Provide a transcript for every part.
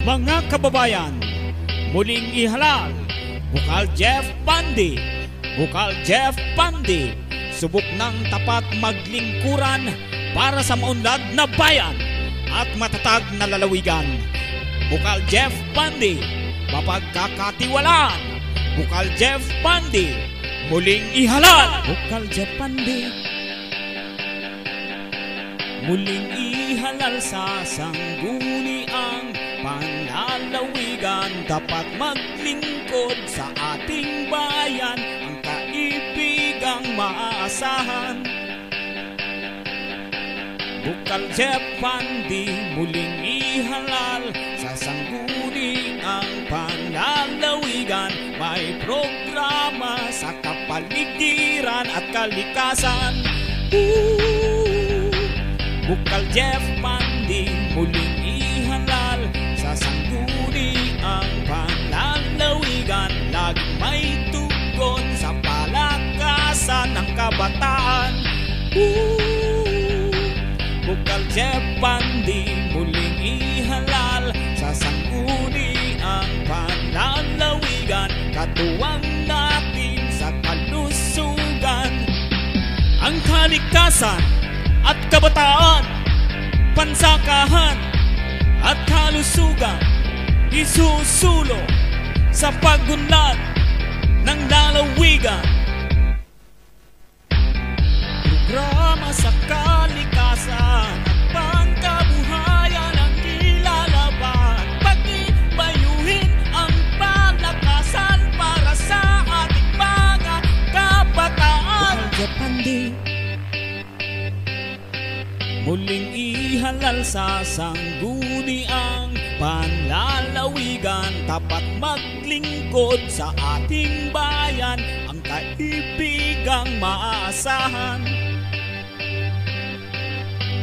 Mga kababayan, muling ihalal, Bukal Jeff Pandi, Bukal Jeff Pandi, subok ng tapat maglingkuran para sa maunlad na bayan at matatag na lalawigan. Bukal Jeff Pandi, mapagkakatiwalaan. Bukal Jeff Pandi, muling ihalal. Bukal Jeff Pandi, muling ihalal sa sangguniang panlalawigan. Dapat maglingkod sa ating bayan, ang kaibigang maaasahan. Bukal Jeff Pandi, muling ihalal sa sangguniang panlalawigan. May programa sa kapaligiran at kalikasan. Bukal Jeff Pandi, muling ihalal sa sangguniang panlalawigan. Laging may tugon sa palakasan ng kabataan. Bukal Jeff Pandi, muling ihalal sa sangguniang panlalawigan. Katuwang natin sa kalusugan, ang kalikasan at kabataan, pansakahan at kalusugan, isusulo sa pagunlad ng lalawigan. Programa sa kalikasan at pangkabuhayan ang ilalaban. Pag-ibayuhin ang palakasan para sa ating mga kabataan. Bukal Jeff Pandi, muling ihalal sa sangguniang panlalawigan. Tapat maglingkod sa ating bayan, ang kaibigang maaasahan.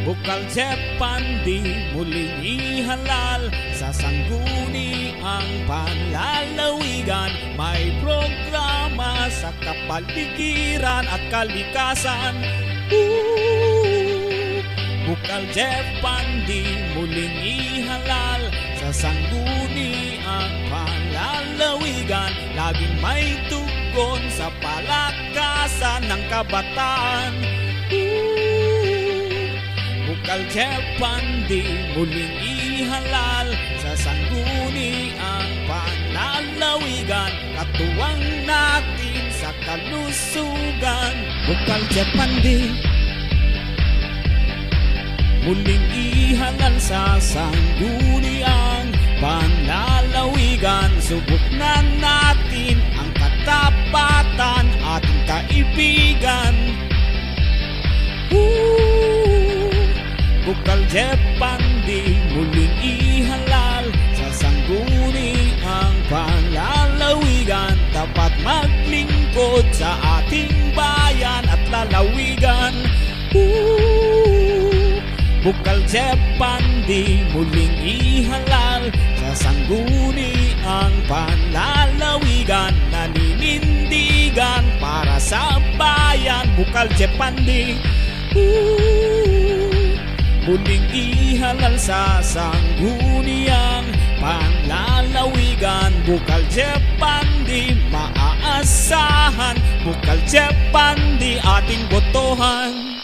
Bukal Jeff Pandi, muling ihalal sa sangguniang panlalawigan. May programa sa kapaligiran at kalikasan. Bukal Jeff Pandi, muling ihalal sa sangguniang panlalawigan. Laging may tugon sa palakasan ng kabataan. Bukal Jeff Pandi, muling ihalal sa sangguniang panlalawigan. Katuwang natin sa kalusugan. Bukal Jeff Pandi, muling ihalal sa sangguniang panlalawigan. Subok na natin ang katapatan, ating kaibigan. Bukal Jeff Pandi, muling ihalal sa sangguniang panlalawigan. Dapat maglingkod sa ating bayan at lalawigan. Bukal Jeff Pandi, muling ihalal sa sangguniang panlalawigan. Naninindigan para sa bayan. Bukal Jeff Pandi, muling ihalal sa sangguniang panlalawigan. Bukal Jeff Pandi, maaasahan. Bukal Jeff Pandi, ating botohan.